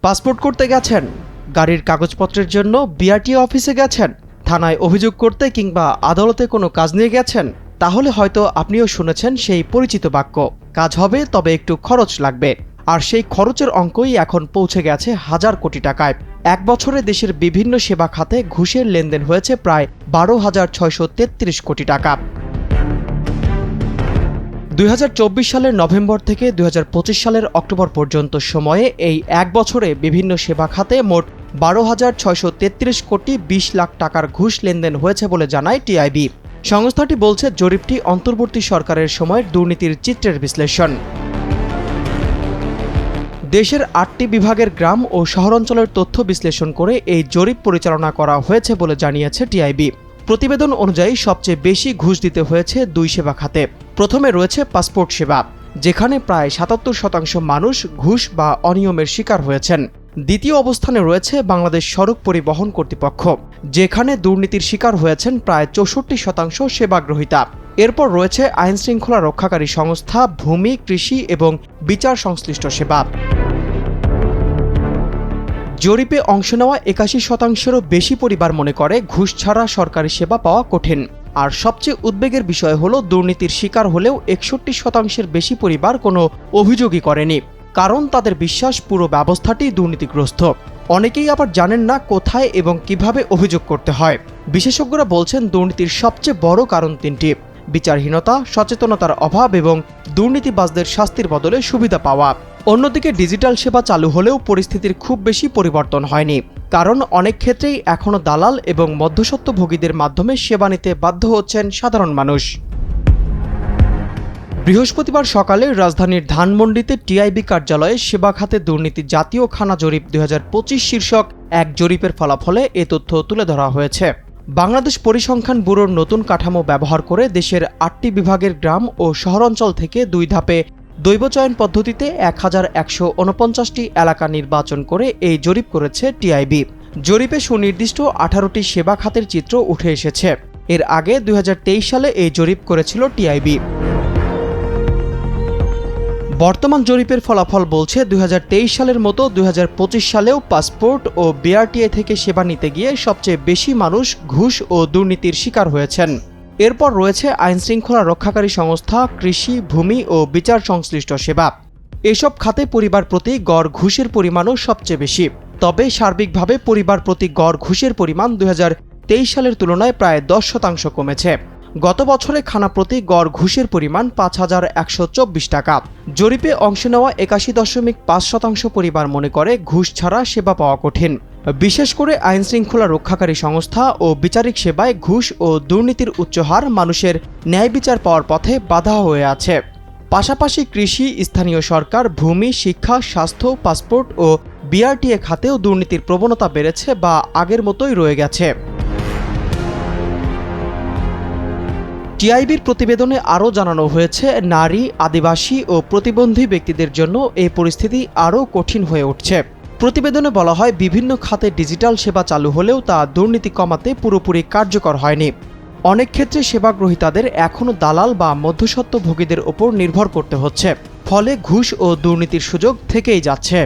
Passport করতে গেছেন, গাড়ির কাগজপত্রের জন্য বিআরটিএ অফিসে গেছেন, থানায় অভিযোগ করতে কিংবা আদালতে কোনো কাজ নিয়ে গেছেন, তাহলে হয়তো আপনিও শুনেছেন সেই পরিচিত বাক্য, কাজ হবে তবে একটু খরচ লাগবে। আর সেই খরচের অঙ্কই এখন পৌঁছে গেছে হাজার কোটি টাকায়। এক বছরে দেশের বিভিন্ন সেবা খাতে ঘুষের লেনদেন হয়েছে প্রায় 12,633 কোটি টাকা। 2024 সালের নভেম্বর থেকে 2025 সালের অক্টোবর পর্যন্ত সময়ে এই এক বছরে বিভিন্ন সেবা খাতে মোট 12,633 কোটি 20 লাখ টাকার ঘুষ লেনদেন হয়েছে বলে জানায় টিআইবি। সংস্থাটি বলছে, জরিপটি অন্তর্বর্তী সরকারের সময়ের দুর্নীতির চিত্রের বিশ্লেষণ। দেশের 8টি বিভাগের গ্রাম ও শহরাঞ্চলের তথ্য বিশ্লেষণ করে এই জরিপ পরিচালনা করা হয়েছে বলে জানিয়েছে টিআইবি। প্রতিবেদন অনুযায়ী সবচেয়ে বেশি ঘুষ দিতে হয়েছে দুই সেবা খাতে। প্রথমে রয়েছে পাসপোর্ট সেবা, যেখানে প্রায় 77% মানুষ ঘুষ বা অনিয়মের শিকার হয়েছেন। দ্বিতীয় অবস্থানে রয়েছে বাংলাদেশ সড়ক পরিবহন কর্তৃপক্ষ, যেখানে দুর্নীতির শিকার হয়েছেন প্রায় 64% সেবাগ্রহীতা। এরপর রয়েছে আইনশৃঙ্খলা রক্ষাকারী সংস্থা, ভূমি, কৃষি এবং বিচার সংশ্লিষ্ট সেবা। জরিপে অংশ নেওয়া 81%-এরও বেশি পরিবার মনে করে ঘুষ ছাড়া সরকারি সেবা পাওয়া কঠিন। আর সবচেয়ে উদ্বেগের বিষয় হলো, দুর্নীতির শিকার হলেও 61%-এর বেশি পরিবার কোনো অভিযোগই করেনি, কারণ তাদের বিশ্বাস পুরো ব্যবস্থাটি দুর্নীতিগ্রস্ত। অনেকেই আবার জানেন না কোথায় এবং কিভাবে অভিযোগ করতে হয়। বিশেষজ্ঞরা বলছেন, দুর্নীতির সবচেয়ে বড় কারণ তিনটি: বিচারহীনতা, সচেতনতার অভাব এবং দুর্নীতিবাজদের শাস্তির বদলে সুবিধা পাওয়া। অন্যদিকে ডিজিটাল সেবা চালু হলেও পরিস্থিতির খুব বেশি পরিবর্তন হয়নি, কারণ অনেক ক্ষেত্রেই এখনও দালাল এবং মধ্যস্বত্বভোগীদের মাধ্যমে সেবা নিতে বাধ্য হচ্ছেন সাধারণ মানুষ। বৃহস্পতিবার সকালে রাজধানীর ধানমন্ডিতে টিআইবি কার্যালয়ে সেবা খাতে দুর্নীতি জাতীয় খানা জরিপ 2025 শীর্ষক এক জরিপের ফলাফলে এ তথ্য তুলে ধরা হয়েছে। বাংলাদেশ পরিসংখ্যান ব্যুরোর নতুন কাঠামো ব্যবহার করে দেশের 8টি বিভাগের গ্রাম ও শহরাঞ্চল থেকে 2 ধাপে দৈব চয়ন পদ্ধতিতে 1149টি এলাকা নির্বাচন করে এই জরিপ করেছে টিআইবি। জরিপে সুনির্দিষ্ট 18টি সেবা খাতের চিত্র উঠে এসেছে। এর আগে 2023 সালে এই জরিপ করেছিল টিআইবি। বর্তমান জরিপের ফলাফল বলছে, 2023 সালের মতো 2025 সালেও পাসপোর্ট ও বিআরটিএ থেকে সেবা নিতে গিয়ে সবচেয়ে বেশি মানুষ ঘুষ ও দুর্নীতির শিকার হয়েছেন। এরপর রয়েছে আইনশৃঙ্খলা রক্ষাকারী সংস্থা, কৃষি, ভূমি ও বিচার সংশ্লিষ্ট সেবা। এসব খাতে পরিবার প্রতি গড় ঘুষের পরিমাণও সবচেয়ে বেশি। তবে সার্বিকভাবে পরিবার প্রতি গড় ঘুষের পরিমাণ 2023 সালের তুলনায় প্রায় 10% কমেছে। গত বছরে খানা প্রতি গড় ঘুষের পরিমাণ 5,124 টাকা। জরিপে অংশ নেওয়া 81.5% পরিবার মনে করে ঘুষ ছাড়া সেবা পাওয়া কঠিন। বিশেষ করে আইনশৃঙ্খলা রক্ষাকারী সংস্থা ও বিচারিক সেবায় ঘুষ ও দুর্নীতির উচ্চ হার মানুষের ন্যায় বিচার পাওয়ার পথে বাধা হয়ে আছে। পাশাপাশি কৃষি, স্থানীয় সরকার, ভূমি, শিক্ষা, স্বাস্থ্য, পাসপোর্ট ও বিআরটিএ খাতেও দুর্নীতির প্রবণতা বেড়েছে বা আগের মতোই রয়ে গেছে। টিআইবির প্রতিবেদনে আরও জানানো হয়েছে, নারী, আদিবাসী ও প্রতিবন্ধী ব্যক্তিদের জন্য এই পরিস্থিতি আরও কঠিন হয়ে উঠছে। প্রতিবেদনে বলা হয়, বিভিন্ন খাতে ডিজিটাল সেবা চালু হলেও তা দুর্নীতি কমাতে পুরোপুরি কার্যকর হয়নি। অনেক ক্ষেত্রে সেবাগ্রহীতাদের এখনও দালাল বা মধ্যস্বত্বভোগীদের ওপর নির্ভর করতে হচ্ছে, ফলে ঘুষ ও দুর্নীতির সুযোগ থেকেই যাচ্ছে।